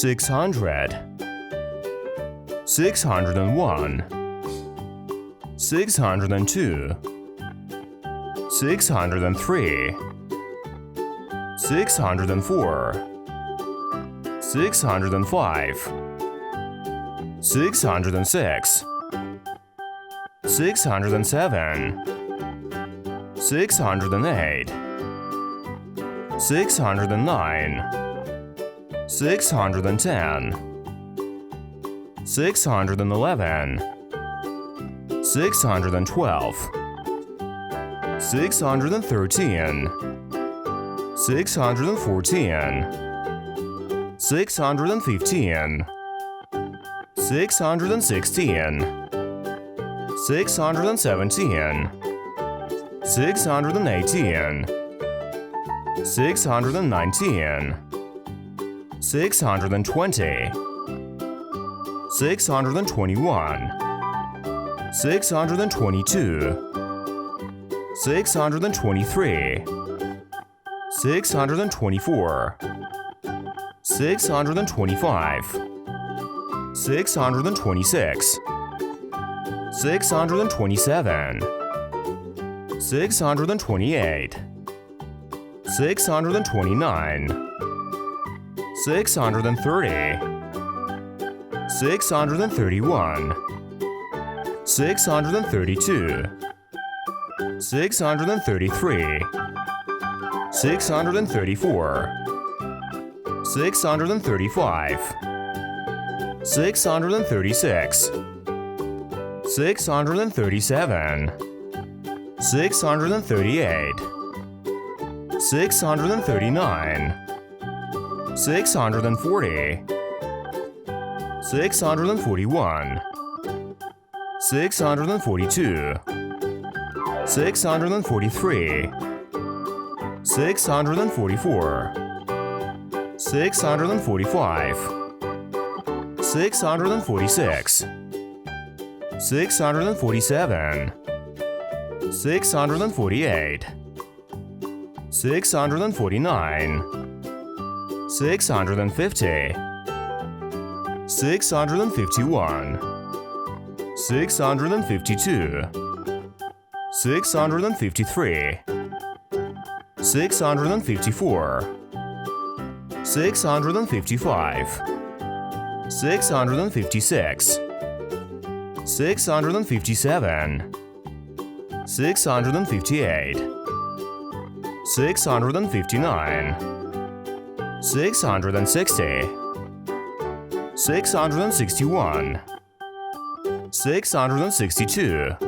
600, 601, 602, 603, 604, 605, 606, 607, 608, 609, 610, 611, 612, 613, 614, 615, 616, 617, 618, 619, 620, 621, 622, 623, 624, 625, 626, 627, 628, 629, 630, 631, 632, 633, 634, 635, 636, 637, 638, 639, 640, 641, 642, 643, 644, 645, 646, 647, 648, 649, 650, 651, 652, 653, 654, 655, 656, 657, 658, 659, 660, 661, 662,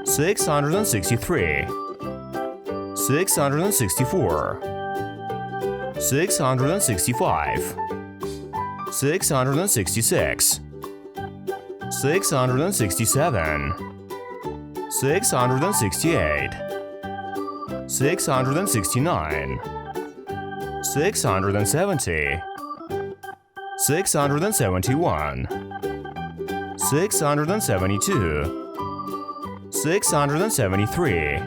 663, 664, 665, 666, 667, 668, 669, 670, 671, 672, 673,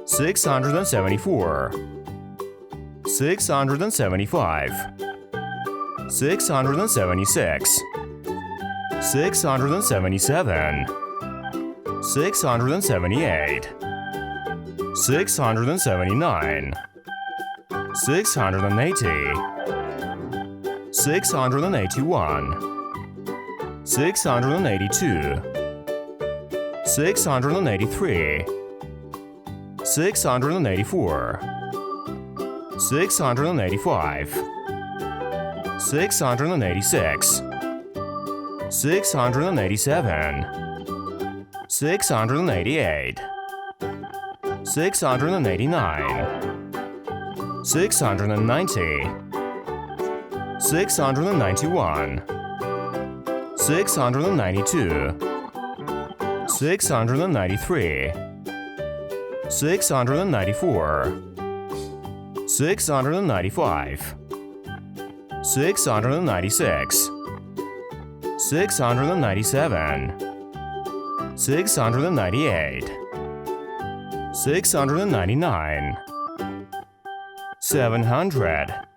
674, 675, 676, 677, 678, 679, 680, 681, 682, 683, 684, 685, 686, 687, 688, 689, 690, 691, 692, 693, 694, 695, 696, 697, 698, 699, 700.